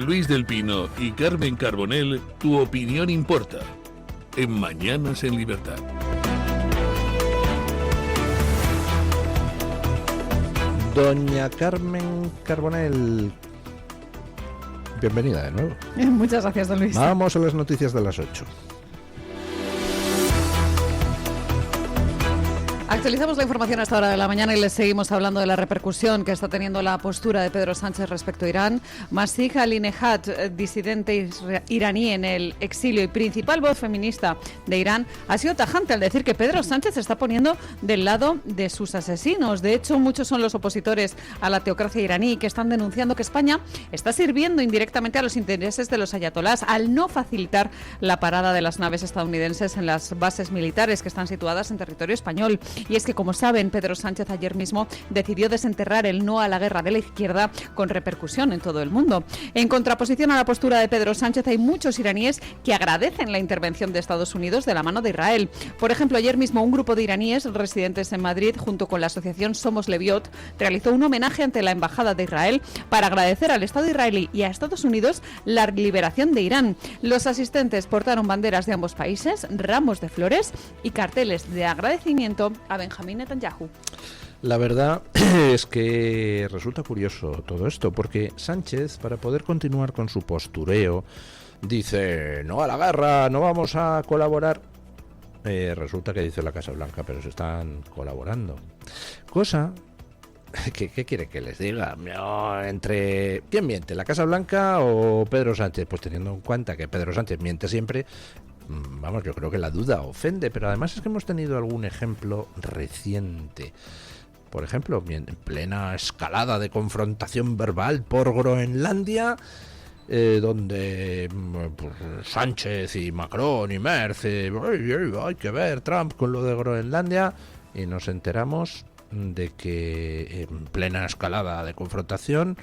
Luis del Pino y Carmen Carbonell, tu opinión importa. En Mañanas en Libertad. Doña Carmen Carbonell, bienvenida de nuevo. Muchas gracias, don Luis. Vamos a las noticias de las 8. Actualizamos la información a esta hora de la mañana y les seguimos hablando de la repercusión que está teniendo la postura de Pedro Sánchez respecto a Irán. Masih Ali-Nejad, disidente iraní en el exilio y principal voz feminista de Irán, ha sido tajante al decir que Pedro Sánchez se está poniendo del lado de sus asesinos. De hecho, muchos son los opositores a la teocracia iraní que están denunciando que España está sirviendo indirectamente a los intereses de los ayatolás al no facilitar la parada de las naves estadounidenses en las bases militares que están situadas en territorio español. Y es que, como saben, Pedro Sánchez ayer mismo decidió desenterrar el no a la guerra de la izquierda con repercusión en todo el mundo. En contraposición a la postura de Pedro Sánchez, hay muchos iraníes que agradecen la intervención de Estados Unidos de la mano de Israel. Por ejemplo, ayer mismo un grupo de iraníes residentes en Madrid, junto con la asociación Somos Leviot, realizó un homenaje ante la Embajada de Israel para agradecer al Estado israelí y a Estados Unidos la liberación de Irán. Los asistentes portaron banderas de ambos países, ramos de flores y carteles de agradecimiento a Benjamín Netanyahu. La verdad es que resulta curioso todo esto, porque Sánchez, para poder continuar con su postureo, dice no a la guerra, no vamos a colaborar. Resulta que dice la Casa Blanca, pero se están colaborando. Cosa que, ¿qué quiere que les diga? No, entre ¿quién miente, la Casa Blanca o Pedro Sánchez? Pues teniendo en cuenta que Pedro Sánchez miente siempre, vamos, yo creo que la duda ofende, pero además es que hemos tenido algún ejemplo reciente. Por ejemplo, en plena escalada de confrontación verbal por Groenlandia, donde pues, Sánchez y Macron y Merz, hay que ver Trump con lo de Groenlandia, y nos enteramos de que en plena escalada de confrontación,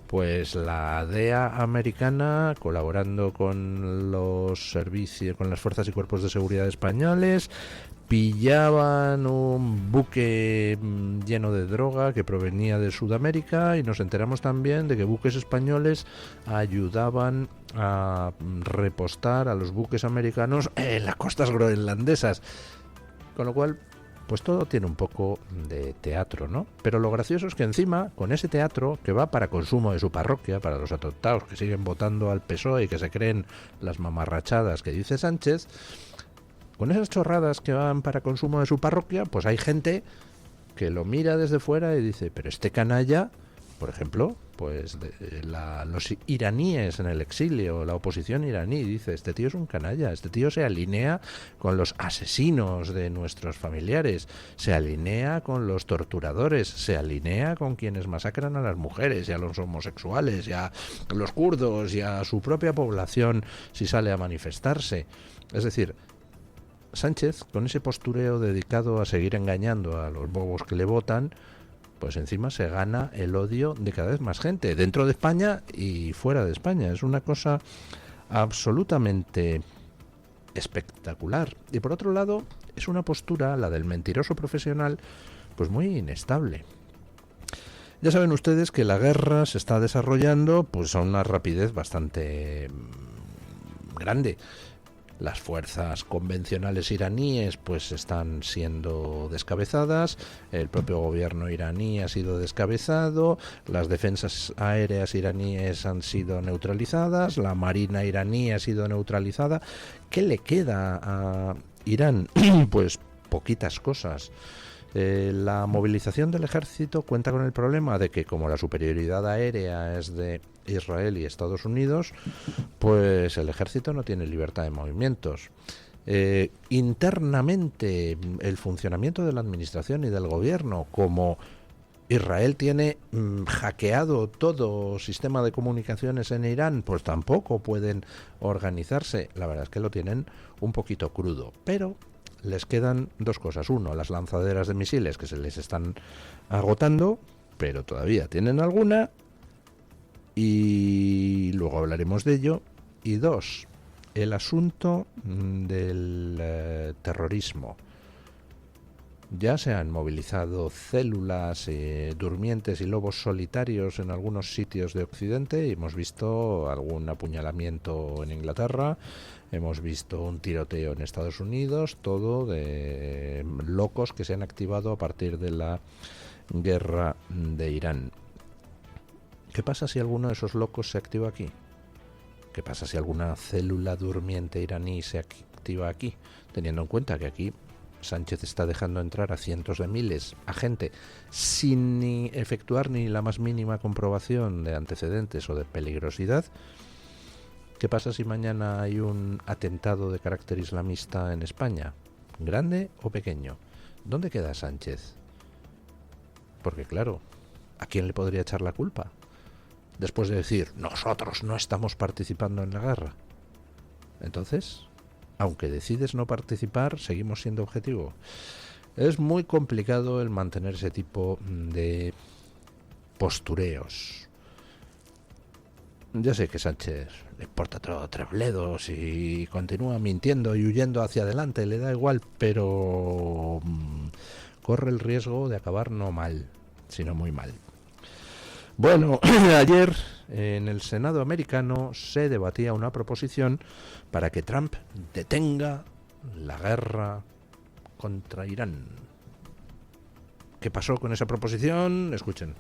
pues la DEA americana, colaborando con los servicios, con las fuerzas y cuerpos de seguridad españoles, pillaban un buque lleno de droga que provenía de Sudamérica, y nos enteramos también de que buques españoles ayudaban a repostar a los buques americanos en las costas groenlandesas. Con lo cual, pues todo tiene un poco de teatro, ¿no? Pero lo gracioso es que encima, con ese teatro que va para consumo de su parroquia, para los atontados que siguen votando al PSOE y que se creen las mamarrachadas que dice Sánchez, con esas chorradas que van para consumo de su parroquia, pues hay gente que lo mira desde fuera y dice, pero este canalla, por ejemplo, pues los iraníes en el exilio, la oposición iraní, dice, este tío es un canalla, este tío se alinea con los asesinos de nuestros familiares, se alinea con los torturadores, se alinea con quienes masacran a las mujeres y a los homosexuales y a los kurdos y a su propia población si sale a manifestarse. Es decir, Sánchez, con ese postureo dedicado a seguir engañando a los bobos que le votan, pues encima se gana el odio de cada vez más gente, dentro de España y fuera de España. Es una cosa absolutamente espectacular. Y por otro lado, es una postura, la del mentiroso profesional, pues muy inestable. Ya saben ustedes que la guerra se está desarrollando pues a una rapidez bastante grande. Las fuerzas convencionales iraníes pues están siendo descabezadas, el propio gobierno iraní ha sido descabezado, las defensas aéreas iraníes han sido neutralizadas, la marina iraní ha sido neutralizada. ¿Qué le queda a Irán? Pues poquitas cosas. La movilización del ejército cuenta con el problema de que, como la superioridad aérea es de Israel y Estados Unidos, pues el ejército no tiene libertad de movimientos. Internamente, el funcionamiento de la administración y del gobierno, como Israel tiene hackeado todo sistema de comunicaciones en Irán, pues tampoco pueden organizarse. La verdad es que lo tienen un poquito crudo, pero les quedan dos cosas. Uno, las lanzaderas de misiles que se les están agotando, pero todavía tienen alguna, y luego hablaremos de ello. Y dos, el asunto del terrorismo. Ya se han movilizado células durmientes y lobos solitarios en algunos sitios de Occidente. Hemos visto algún apuñalamiento en Inglaterra, hemos visto un tiroteo en Estados Unidos, todo de locos que se han activado a partir de la guerra de Irán. ¿Qué pasa si alguno de esos locos se activa aquí? ¿Qué pasa si alguna célula durmiente iraní se activa aquí? Teniendo en cuenta que aquí Sánchez está dejando entrar a cientos de miles a gente sin ni efectuar ni la más mínima comprobación de antecedentes o de peligrosidad. ¿Qué pasa si mañana hay un atentado de carácter islamista en España? ¿Grande o pequeño? ¿Dónde queda Sánchez? Porque claro, ¿a quién le podría echar la culpa? Después de decir, nosotros no estamos participando en la guerra. Entonces, aunque decides no participar, seguimos siendo objetivo. Es muy complicado el mantener ese tipo de postureos. Ya sé que Sánchez le importa tres bledos y continúa mintiendo y huyendo hacia adelante, le da igual, pero corre el riesgo de acabar no mal, sino muy mal. Bueno, ayer en el Senado americano se debatía una proposición para que Trump detenga la guerra contra Irán. ¿Qué pasó con esa proposición? Escuchen.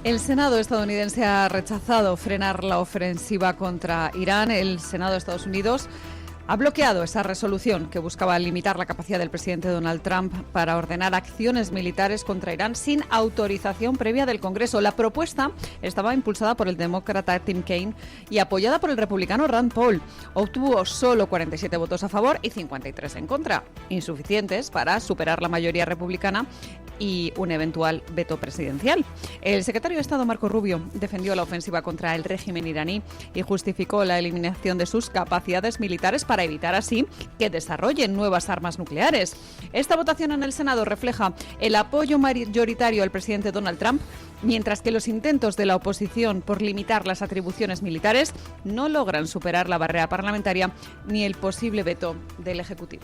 El Senado estadounidense ha rechazado frenar la ofensiva contra Irán. El Senado de Estados Unidos ha bloqueado esa resolución que buscaba limitar la capacidad del presidente Donald Trump para ordenar acciones militares contra Irán sin autorización previa del Congreso. La propuesta estaba impulsada por el demócrata Tim Kaine y apoyada por el republicano Rand Paul. Obtuvo solo 47 votos a favor y 53 en contra, insuficientes para superar la mayoría republicana y un eventual veto presidencial. El secretario de Estado Marco Rubio defendió la ofensiva contra el régimen iraní y justificó la eliminación de sus capacidades militares para evitar así que desarrollen nuevas armas nucleares. Esta votación en el Senado refleja el apoyo mayoritario al presidente Donald Trump, mientras que los intentos de la oposición por limitar las atribuciones militares no logran superar la barrera parlamentaria ni el posible veto del Ejecutivo.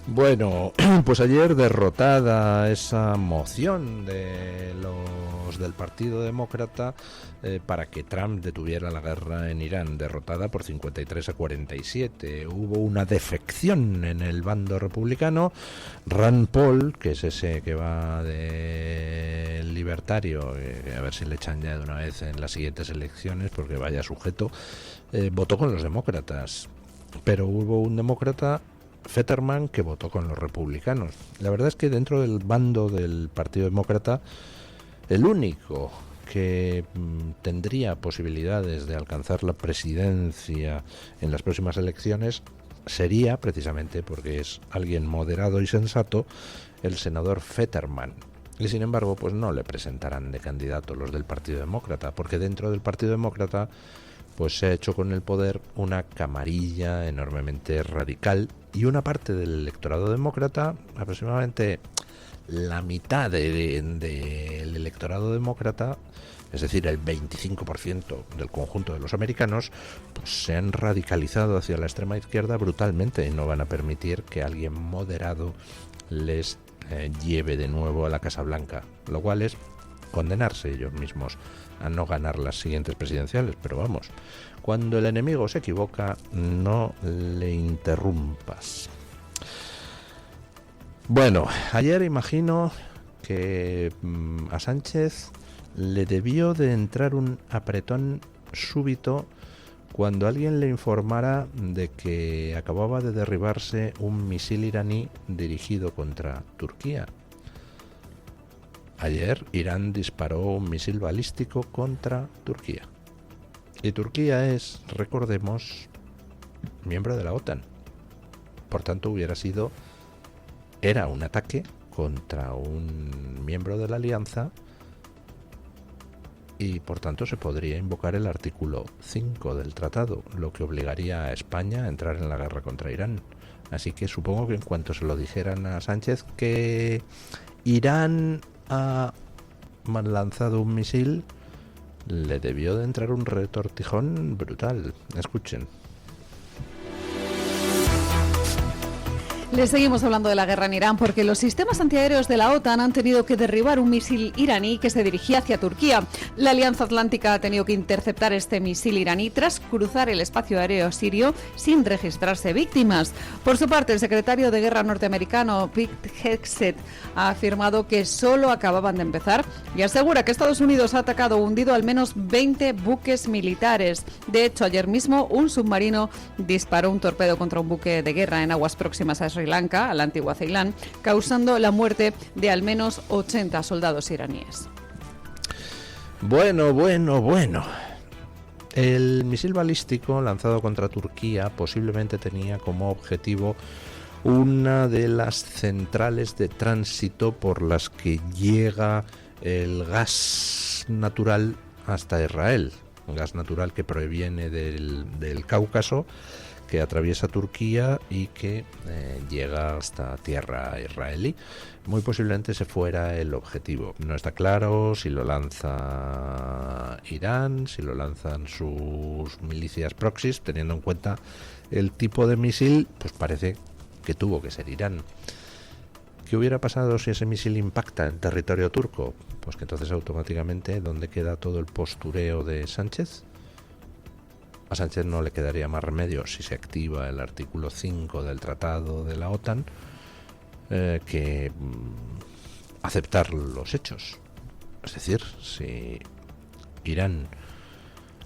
Bueno, pues ayer derrotada esa moción de los del Partido Demócrata para que Trump detuviera la guerra en Irán, derrotada por 53-47. Hubo una defección en el bando republicano. Rand Paul, que es ese que va de libertario, a ver si le echan ya de una vez en las siguientes elecciones, porque vaya sujeto, votó con los demócratas. Pero hubo un demócrata, Fetterman, que votó con los republicanos. La verdad es que dentro del bando del Partido Demócrata, el único que tendría posibilidades de alcanzar la presidencia en las próximas elecciones sería, precisamente porque es alguien moderado y sensato, el senador Fetterman. Y sin embargo, pues no le presentarán de candidato los del Partido Demócrata, porque dentro del Partido Demócrata pues se ha hecho con el poder una camarilla enormemente radical y una parte del electorado demócrata, aproximadamente la mitad del electorado demócrata, es decir, el 25% del conjunto de los americanos, pues se han radicalizado hacia la extrema izquierda brutalmente y no van a permitir que alguien moderado les lleve de nuevo a la Casa Blanca, lo cual es condenarse ellos mismos a no ganar las siguientes presidenciales. Pero vamos, cuando el enemigo se equivoca, no le interrumpas. Bueno, ayer imagino que a Sánchez le debió de entrar un apretón súbito cuando alguien le informara de que acababa de derribarse un misil iraní dirigido contra Turquía. Ayer Irán disparó un misil balístico contra Turquía. Y Turquía es, recordemos, miembro de la OTAN. Por tanto, era un ataque contra un miembro de la alianza y por tanto se podría invocar el artículo 5 del tratado, lo que obligaría a España a entrar en la guerra contra Irán. Así que supongo que en cuanto se lo dijeran a Sánchez que Irán ha lanzado un misil, le debió de entrar un retortijón brutal. Escuchen. Les seguimos hablando de la guerra en Irán porque los sistemas antiaéreos de la OTAN han tenido que derribar un misil iraní que se dirigía hacia Turquía. La Alianza Atlántica ha tenido que interceptar este misil iraní tras cruzar el espacio aéreo sirio sin registrarse víctimas. Por su parte, el secretario de Guerra norteamericano Pete Hegseth ha afirmado que solo acababan de empezar y asegura que Estados Unidos ha atacado o hundido al menos 20 buques militares. De hecho, ayer mismo un submarino disparó un torpedo contra un buque de guerra en aguas próximas a Sri Lanka, a la antigua Ceilán, causando la muerte de al menos 80 soldados iraníes. Bueno. El misil balístico lanzado contra Turquía posiblemente tenía como objetivo una de las centrales de tránsito por las que llega el gas natural hasta Israel. Un gas natural que proviene del Cáucaso, que atraviesa Turquía y que llega hasta tierra israelí. Muy posiblemente ese fuera el objetivo. No está claro si lo lanza Irán, si lo lanzan sus milicias proxies, teniendo en cuenta el tipo de misil, pues parece que tuvo que ser Irán. ¿Qué hubiera pasado si ese misil impacta en territorio turco? Pues que entonces automáticamente, ¿dónde queda todo el postureo de Sánchez? A Sánchez no le quedaría más remedio, si se activa el artículo 5 del Tratado de la OTAN, que aceptar los hechos. Es decir, si Irán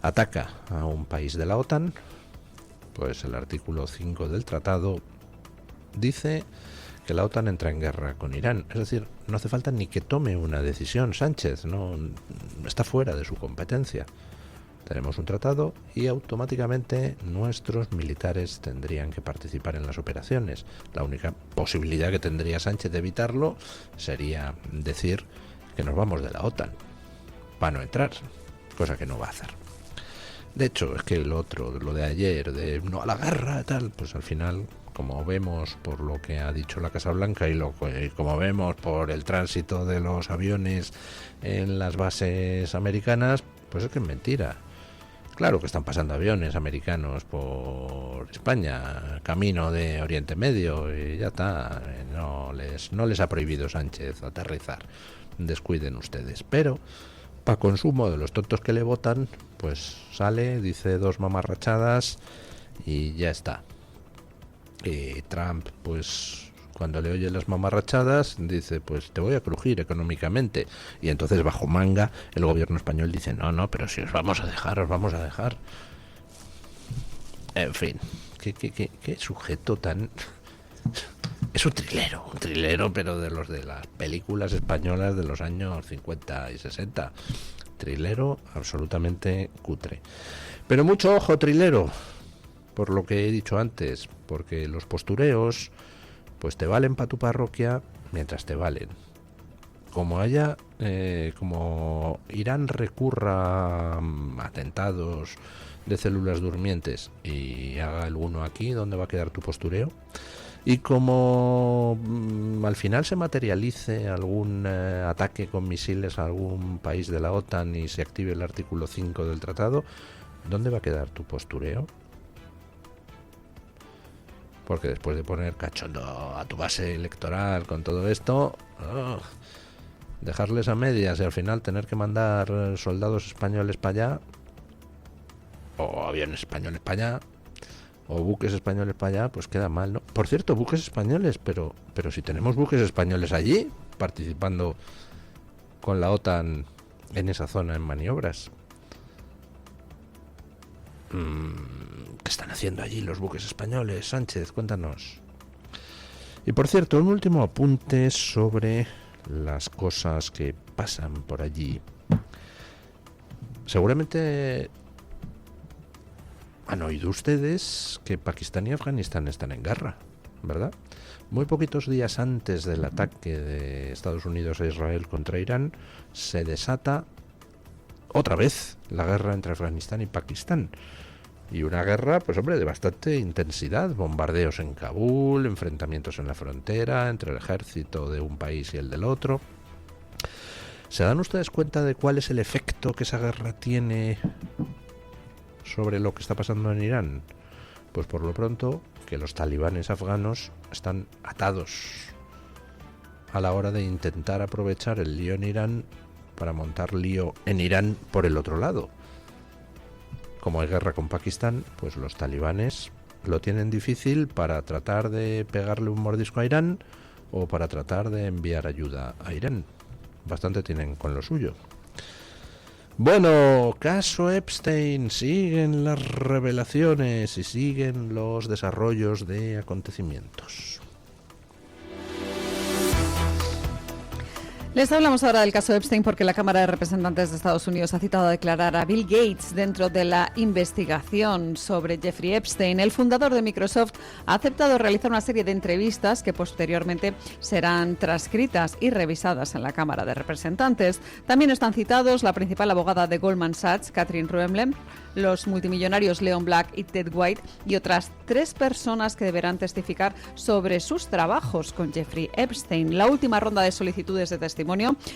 ataca a un país de la OTAN, pues el artículo 5 del tratado dice que la OTAN entra en guerra con Irán. Es decir, no hace falta ni que tome una decisión Sánchez, no está fuera de su competencia. Tenemos un tratado y automáticamente nuestros militares tendrían que participar en las operaciones. La única posibilidad que tendría Sánchez de evitarlo sería decir que nos vamos de la OTAN para no entrar, cosa que no va a hacer. De hecho, es que lo de ayer, de no a la guerra y tal, pues al final, como vemos por lo que ha dicho la Casa Blanca y como vemos por el tránsito de los aviones en las bases americanas, pues es que es mentira. Claro que están pasando aviones americanos por España, camino de Oriente Medio, y ya está. No les ha prohibido Sánchez aterrizar. Descuiden ustedes. Pero, para consumo de los tontos que le votan, pues sale, dice dos mamarrachadas y ya está. Y Trump, pues cuando le oye las mamarrachadas, dice, pues te voy a crujir económicamente. Y entonces, bajo manga, el gobierno español dice, no, pero si os vamos a dejar. En fin, qué sujeto tan... Es un trilero, pero de los de las películas españolas de los años 50 y 60. Trilero absolutamente cutre. Pero mucho ojo, trilero, por lo que he dicho antes, porque los postureos pues te valen para tu parroquia mientras te valen. Como Irán recurra a atentados de células durmientes y haga alguno aquí, ¿dónde va a quedar tu postureo? Y como al final se materialice algún ataque con misiles a algún país de la OTAN y se active el artículo 5 del tratado, ¿dónde va a quedar tu postureo? Porque después de poner cachondo a tu base electoral con todo esto, dejarles a medias y al final tener que mandar soldados españoles para allá, o aviones españoles para allá, o buques españoles para allá, pues queda mal, ¿no? Por cierto, buques españoles, pero si tenemos buques españoles allí, participando con la OTAN en esa zona en maniobras. ¿Qué están haciendo allí los buques españoles? Sánchez, cuéntanos. Y por cierto, un último apunte sobre las cosas que pasan por allí. Seguramente han oído ustedes que Pakistán y Afganistán están en guerra, ¿verdad? Muy poquitos días antes del ataque de Estados Unidos a Israel contra Irán, se desata otra vez la guerra entre Afganistán y Pakistán. Y una guerra, pues hombre, de bastante intensidad. Bombardeos en Kabul, enfrentamientos en la frontera entre el ejército de un país y el del otro. ¿Se dan ustedes cuenta de cuál es el efecto que esa guerra tiene sobre lo que está pasando en Irán? Pues por lo pronto, que los talibanes afganos están atados a la hora de intentar aprovechar el lío en Irán para montar lío en Irán por el otro lado. Como hay guerra con Pakistán, pues los talibanes lo tienen difícil para tratar de pegarle un mordisco a Irán o para tratar de enviar ayuda a Irán. Bastante tienen con lo suyo. Bueno, caso Epstein, siguen las revelaciones y siguen los desarrollos de acontecimientos. Les hablamos ahora del caso Epstein porque la Cámara de Representantes de Estados Unidos ha citado a declarar a Bill Gates dentro de la investigación sobre Jeffrey Epstein. El fundador de Microsoft ha aceptado realizar una serie de entrevistas que posteriormente serán transcritas y revisadas en la Cámara de Representantes. También están citados la principal abogada de Goldman Sachs, Katherine Ruemmler, los multimillonarios Leon Black y Ted White y otras 3 personas que deberán testificar sobre sus trabajos con Jeffrey Epstein. La última ronda de solicitudes de testimonio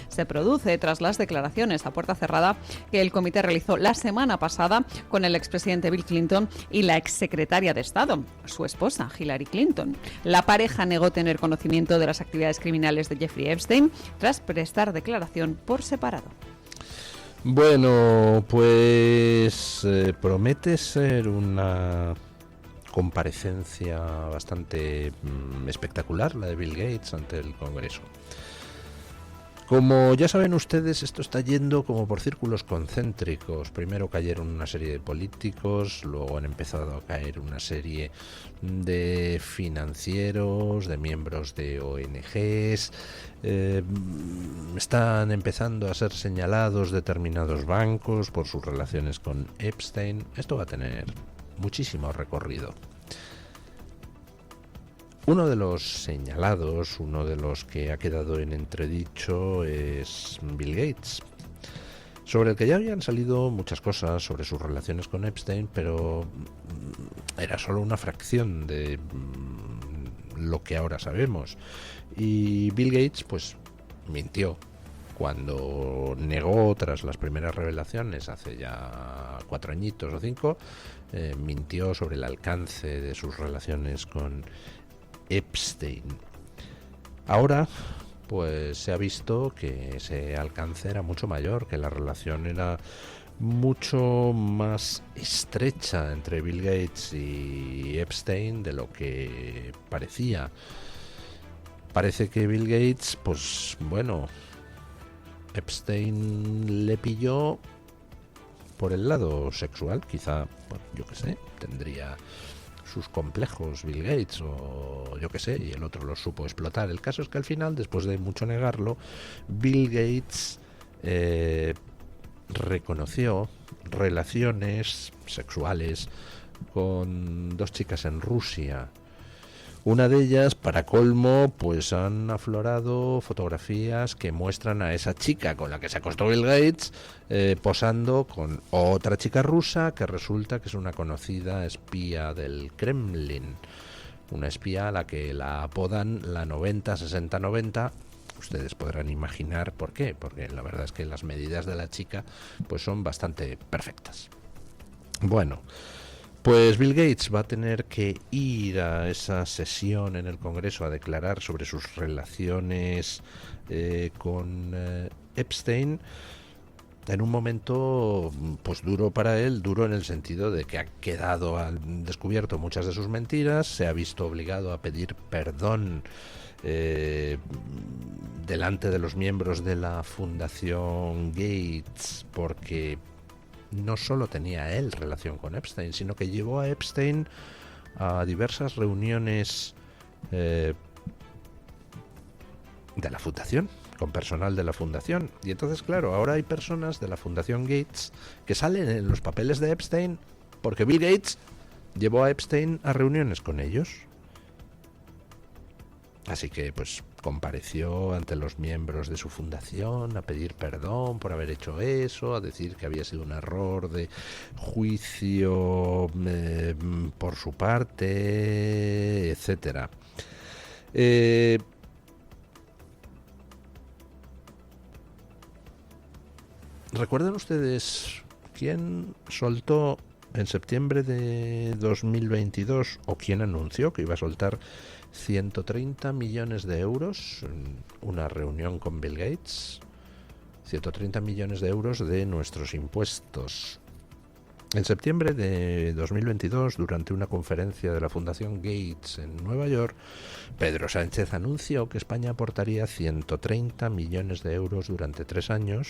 se produce tras las declaraciones a puerta cerrada que el comité realizó la semana pasada con el expresidente Bill Clinton y la exsecretaria de Estado, su esposa Hillary Clinton. La pareja negó tener conocimiento de las actividades criminales de Jeffrey Epstein tras prestar declaración por separado. Bueno, pues promete ser una comparecencia bastante espectacular la de Bill Gates ante el Congreso. Como ya saben ustedes, esto está yendo como por círculos concéntricos. Primero cayeron una serie de políticos, luego han empezado a caer una serie de financieros, de miembros de ONGs. Están empezando a ser señalados determinados bancos por sus relaciones con Epstein. Esto va a tener muchísimo recorrido. Uno de los señalados, uno de los que ha quedado en entredicho es Bill Gates, sobre el que ya habían salido muchas cosas sobre sus relaciones con Epstein, pero era solo una fracción de lo que ahora sabemos. Y Bill Gates, pues, mintió cuando negó tras las primeras revelaciones hace ya 4 añitos o 5, mintió sobre el alcance de sus relaciones con Epstein. Ahora, pues se ha visto que ese alcance era mucho mayor, que la relación era mucho más estrecha entre Bill Gates y Epstein de lo que parecía. Parece que Bill Gates, pues bueno, Epstein le pilló por el lado sexual, quizá, bueno, yo qué sé, tendría sus complejos Bill Gates o yo qué sé, y el otro los supo explotar. El caso es que al final, después de mucho negarlo, Bill Gates reconoció relaciones sexuales con 2 chicas en Rusia. Una de ellas, para colmo, pues han aflorado fotografías que muestran a esa chica con la que se acostó Bill Gates posando con otra chica rusa que resulta que es una conocida espía del Kremlin. Una espía a la que la apodan la 90-60-90. Ustedes podrán imaginar por qué, porque la verdad es que las medidas de la chica pues son bastante perfectas. Bueno, pues Bill Gates va a tener que ir a esa sesión en el Congreso a declarar sobre sus relaciones con Epstein en un momento pues duro para él, duro en el sentido de que ha quedado al descubierto muchas de sus mentiras, se ha visto obligado a pedir perdón delante de los miembros de la Fundación Gates porque no solo tenía él relación con Epstein, sino que llevó a Epstein a diversas reuniones de la Fundación, con personal de la Fundación. Y entonces, claro, ahora hay personas de la Fundación Gates que salen en los papeles de Epstein porque Bill Gates llevó a Epstein a reuniones con ellos. Así que, pues, compareció ante los miembros de su fundación a pedir perdón por haber hecho eso, a decir que había sido un error de juicio por su parte, etcétera. ¿Recuerdan ustedes quién soltó en septiembre de 2022, o quién anunció que iba a soltar 130 millones de euros en una reunión con Bill Gates. 130 millones de euros de nuestros impuestos. En septiembre de 2022, durante una conferencia de la Fundación Gates en Nueva York, Pedro Sánchez anunció que España aportaría 130 millones de euros durante 3 años,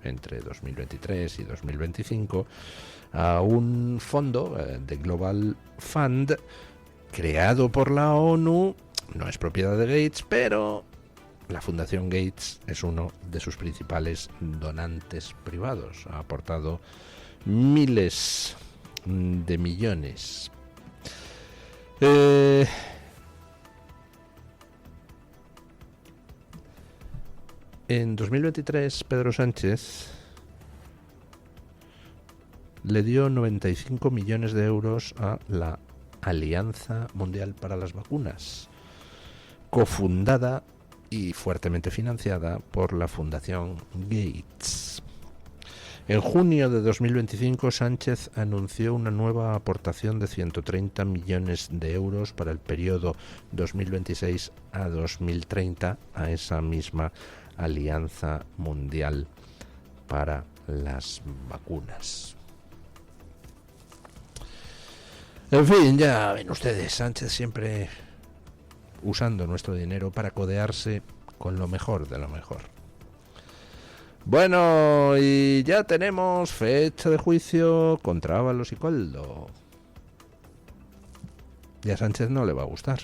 entre 2023 y 2025, a un fondo de Global Fund creado por la ONU. No es propiedad de Gates, pero la Fundación Gates es uno de sus principales donantes privados. Ha aportado miles de millones. En 2023, Pedro Sánchez le dio 95 millones de euros a la Alianza Mundial para las Vacunas, cofundada y fuertemente financiada por la Fundación Gates. En junio de 2025, Sánchez anunció una nueva aportación de 130 millones de euros para el periodo 2026 a 2030 a esa misma Alianza Mundial para las Vacunas. En fin, ya ven ustedes, Sánchez siempre usando nuestro dinero para codearse con lo mejor de lo mejor. Bueno, y ya tenemos fecha de juicio contra Ábalos y Koldo. Y a Sánchez no le va a gustar.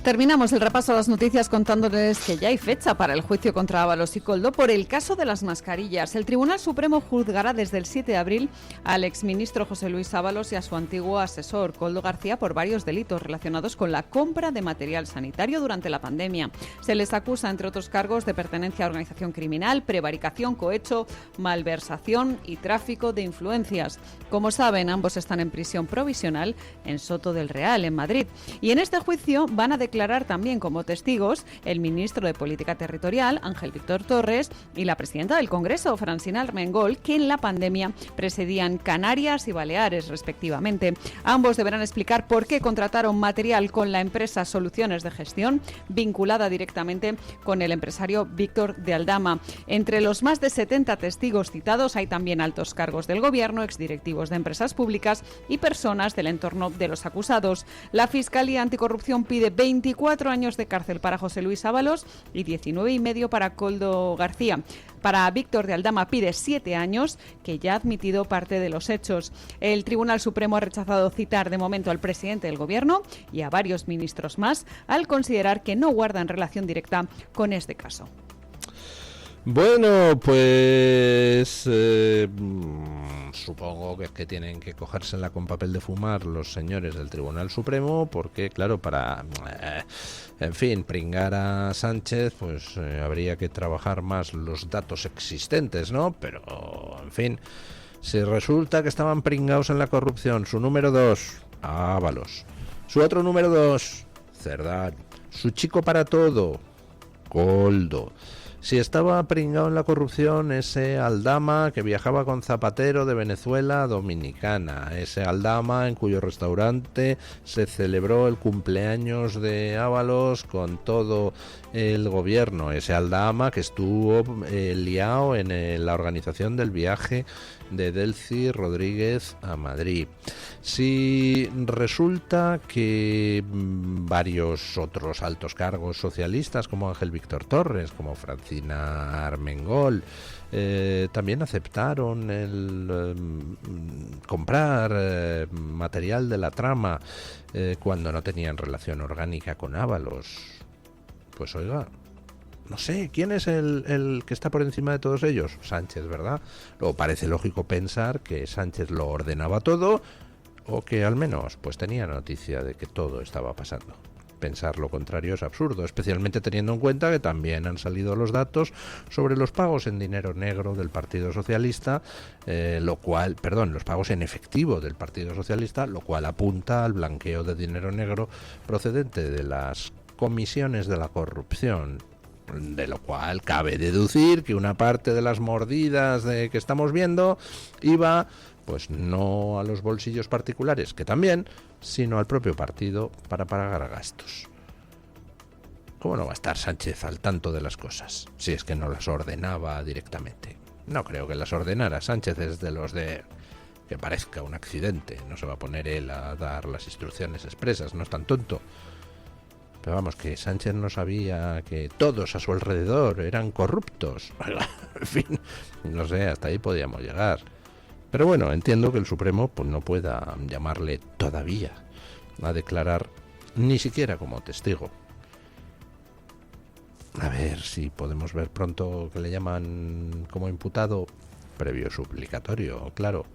Terminamos el repaso a las noticias contándoles que ya hay fecha para el juicio contra Ábalos y Koldo por el caso de las mascarillas. El Tribunal Supremo juzgará desde el 7 de abril al exministro José Luis Ábalos y a su antiguo asesor Koldo García por varios delitos relacionados con la compra de material sanitario durante la pandemia. Se les acusa, entre otros cargos, de pertenencia a organización criminal, prevaricación, cohecho, malversación y tráfico de influencias. Como saben, ambos están en prisión provisional en Soto del Real, en Madrid. Y en este juicio van a declarar también como testigos el ministro de Política Territorial, Ángel Víctor Torres, y la presidenta del Congreso, Francina Armengol, que en la pandemia presidían Canarias y Baleares, respectivamente. Ambos deberán explicar por qué contrataron material con la empresa Soluciones de Gestión, vinculada directamente con el empresario Víctor de Aldama. Entre los más de 70 testigos citados hay también altos cargos del gobierno, exdirectivos de empresas públicas y personas del entorno de los acusados. La Fiscalía Anticorrupción pide 24 años de cárcel para José Luis Ábalos y 19 y medio para Koldo García. Para Víctor de Aldama pide 7 años, que ya ha admitido parte de los hechos. El Tribunal Supremo ha rechazado citar de momento al presidente del Gobierno y a varios ministros más, al considerar que no guardan relación directa con este caso. Bueno, pues supongo que es que tienen que cogérsela con papel de fumar los señores del Tribunal Supremo, porque claro, para, en fin, pringar a Sánchez, pues habría que trabajar más los datos existentes, ¿no? Pero, en fin, si resulta que estaban pringados en la corrupción, su número 2, Ábalos, su otro número 2, Cerdán, su chico para todo, Koldo. Si estaba pringado en la corrupción ese Aldama que viajaba con Zapatero de Venezuela a Dominicana, ese Aldama en cuyo restaurante se celebró el cumpleaños de Ábalos con todo el gobierno, ese Aldama que estuvo liado en la organización del viaje de Delcy Rodríguez a Madrid. Si resulta que varios otros altos cargos socialistas como Ángel Víctor Torres, como Francina Armengol, también aceptaron el comprar material de la trama cuando no tenían relación orgánica con Ábalos, pues oiga, no sé, ¿quién es el que está por encima de todos ellos? Sánchez, ¿verdad? Luego parece lógico pensar que Sánchez lo ordenaba todo, o que al menos pues tenía noticia de que todo estaba pasando. Pensar lo contrario es absurdo, especialmente teniendo en cuenta que también han salido los datos sobre los pagos en dinero negro del Partido Socialista, los pagos en efectivo del Partido Socialista, lo cual apunta al blanqueo de dinero negro procedente de las comisiones de la corrupción. De lo cual cabe deducir que una parte de las mordidas que estamos viendo iba, pues no a los bolsillos particulares, que también, sino al propio partido para pagar gastos. ¿Cómo no va a estar Sánchez al tanto de las cosas, si es que no las ordenaba directamente? No creo que las ordenara. Sánchez es de los de que parezca un accidente. No se va a poner él a dar las instrucciones expresas, no es tan tonto. Pero vamos, que Sánchez no sabía que todos a su alrededor eran corruptos. En fin, no sé, hasta ahí podíamos llegar. Pero bueno, entiendo que el Supremo pues no pueda llamarle todavía a declarar ni siquiera como testigo. A ver si podemos ver pronto que le llaman como imputado, previo suplicatorio, claro.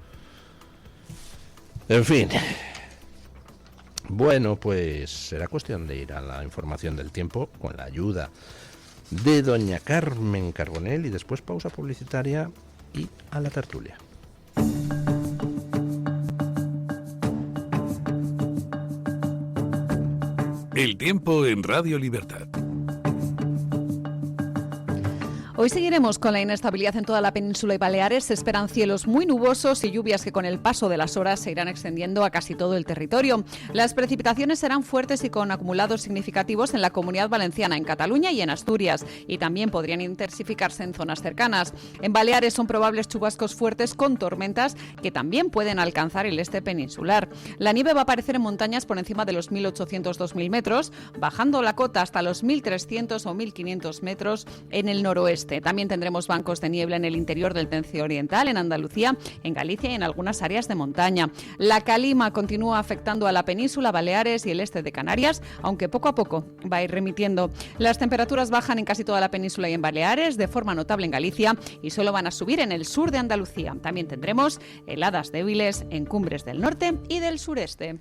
En fin. Bueno, pues será cuestión de ir a la información del tiempo con la ayuda de doña Carmen Carbonell y después pausa publicitaria y a la tertulia. El tiempo en Radio Libertad. Hoy seguiremos con la inestabilidad en toda la península y Baleares. Se esperan cielos muy nubosos y lluvias que con el paso de las horas se irán extendiendo a casi todo el territorio. Las precipitaciones serán fuertes y con acumulados significativos en la Comunidad Valenciana, en Cataluña y en Asturias, y también podrían intensificarse en zonas cercanas. En Baleares son probables chubascos fuertes con tormentas que también pueden alcanzar el este peninsular. La nieve va a aparecer en montañas por encima de los 1.800-2.000 metros, bajando la cota hasta los 1.300 o 1.500 metros en el noroeste. También tendremos bancos de niebla en el interior del tercio oriental, en Andalucía, en Galicia y en algunas áreas de montaña. La calima continúa afectando a la península, Baleares y el este de Canarias, aunque poco a poco va a ir remitiendo. Las temperaturas bajan en casi toda la península y en Baleares, de forma notable en Galicia, y solo van a subir en el sur de Andalucía. También tendremos heladas débiles en cumbres del norte y del sureste.